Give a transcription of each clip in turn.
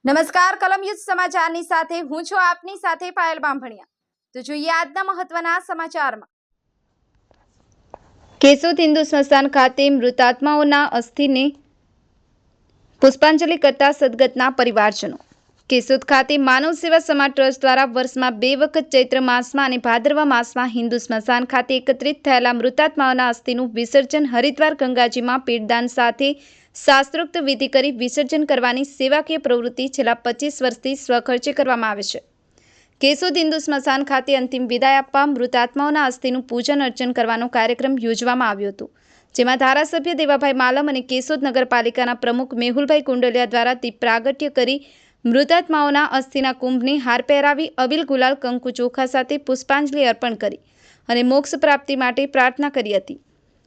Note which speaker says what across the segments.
Speaker 1: નમસ્કાર કલમ યુદ્ધ સમાચારની સાથે હું છું આપની સાથે પાયલ બામભણિયા। તો જોઈએ આજના મહત્વના સમાચારમાં। કેશોદ હિન્દુ સ્મશાન ખાતે મૃતાત્માઓના અસ્થિને પુષ્પાંજલિ કરતા સદગતના પરિવારજનો। કેશોદ ખાતે માનવ સેવા સમાજ ટ્રસ્ટ દ્વારા વર્ષમાં 2 વખત ચૈત્ર માસમાં અને ભાદરવા માસમાં હિન્દુ સ્મશાન ખાતે એકત્રિત થયેલા મૃતાત્માઓના અસ્થિનું વિસર્જન હરિદ્વાર ગંગાજીમાં પીડદાન સાથે શાસ્ત્રોક્ત વિધિ કરી વિસર્જન કરવાની સેવાકીય પ્રવૃત્તિ છેલ્લા 25 વર્ષથી સ્વખર્ચે કરવામાં આવે છે। કેશોદ હિન્દુ સ્મશાન ખાતે અંતિમ વિદાય આપવા મૃતાત્માઓના અસ્થિનું પૂજન અર્ચન કરવાનો કાર્યક્રમ યોજવામાં આવ્યો હતો, જેમાં ધારાસભ્ય દેવાભાઈ માલમ અને કેશોદ નગરપાલિકાના પ્રમુખ મેહુલભાઈ કુંડલિયા દ્વારા દીપ પ્રાગટ્ય કરી મૃતાત્માઓના અસ્થિના કુંભને હાર પહેરાવી અબીલ ગુલાલ કંકુ ચોખા સાથે પુષ્પાંજલિ અર્પણ કરી અને મોક્ષ પ્રાપ્તિ માટે પ્રાર્થના કરી હતી।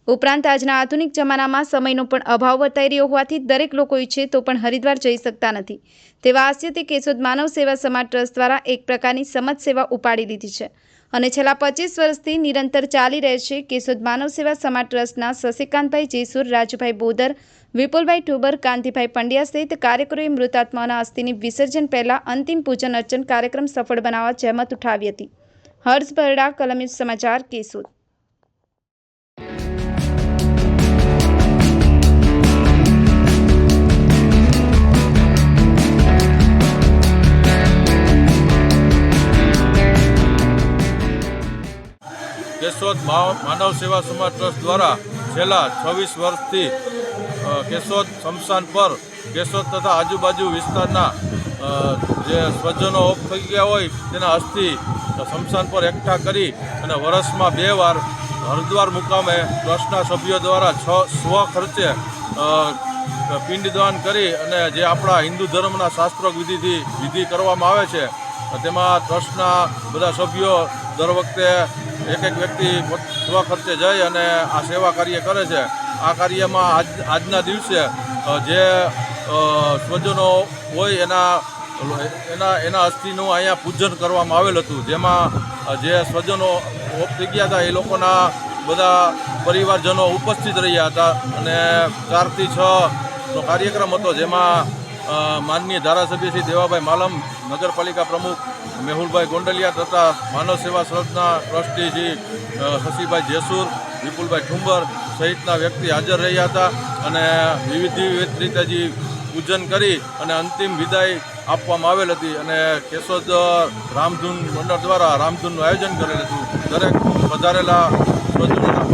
Speaker 1: ઉપરાંત આજના આધુનિક જમાનામાં સમયનો પણ અભાવ વર્તાઈ રહ્યો હોવાથી દરેક લોકો ઈચ્છે તો પણ હરિદ્વાર જઈ શકતા નથી, તેવા હાસ્યથી કેશોદ માનવ સેવા સમાજ ટ્રસ્ટ દ્વારા એક પ્રકારની સમજ સેવા ઉપાડી લીધી છે અને છેલ્લા 25 વર્ષથી નિરંતર ચાલી રહે છે। કેશોદ માનવ સેવા સમાજ ટ્રસ્ટના શશિકાંતભાઈ જેસુર, રાજુભાઈ બોદર, વિપુલભાઈ ઠુબર, કાંતિભાઈ પંડ્યા સહિત કાર્યકરોએ મૃતાત્માઓના અસ્થિની વિસર્જન પહેલા અંતિમ પૂજન અર્ચન કાર્યક્રમ સફળ બનાવવા જહેમત ઉઠાવી હતી। હર્ષ બરડા, કલમ યુદ્ધ સમાચાર, કેશોદ।
Speaker 2: કેશોદ માનવ સેવા સમાજ ટ્રસ્ટ દ્વારા છેલ્લા 26 વર્ષથી કેશોદ સ્મશાન પર કેશોદ તથા આજુબાજુ વિસ્તારના જે સ્વજનો ઓફ થઈ ગયા હોય તેના અસ્થિ સ્મશાન પર એકઠા કરી અને વર્ષમાં 2 વાર હરિદ્વાર મુકામે ટ્રસ્ટના સભ્યો દ્વારા સ્વખર્ચે પિંડદાન કરી અને જે આપણા હિન્દુ ધર્મના શાસ્ત્રોક્ત વિધિ કરવામાં આવે છે, તેમાં ટ્રસ્ટના બધા સભ્યો દર વખતે એક વ્યક્તિ સ્વખર્ચે જઈ અને આ સેવા કાર્ય કરે છે। આ કાર્યમાં આજના દિવસે જે સ્વજનો હોય એના અસ્થિનું અહીંયા પૂજન કરવામાં આવેલ હતું, જેમાં જે સ્વજનો ઓફ થઈ ગયા હતા એ લોકોના બધા પરિવારજનો ઉપસ્થિત રહ્યા હતા અને 4 થી 6નો કાર્યક્રમ હતો, જેમાં માનનીય ધારાસભ્ય શ્રી દેવાભાઈ માલમ, નગરપાલિકા પ્રમુખ મેહુલભાઈ ગોંડલિયા તથા માનવ સેવા સંસ્થાના ટ્રસ્ટી શ્રી શશીભાઈ જેસુર, વિપુલભાઈ ઠુંબર સહિતના વ્યક્તિ હાજર રહ્યા હતા અને વિવિધ રીતે પૂજન કરી અને અંતિમ વિદાય આપવામાં આવેલ હતી અને કેશોદ રામધૂન મંડળ દ્વારા રામધૂનનું આયોજન કરેલ હતું। દરેક વધારેલા સ્વજનોના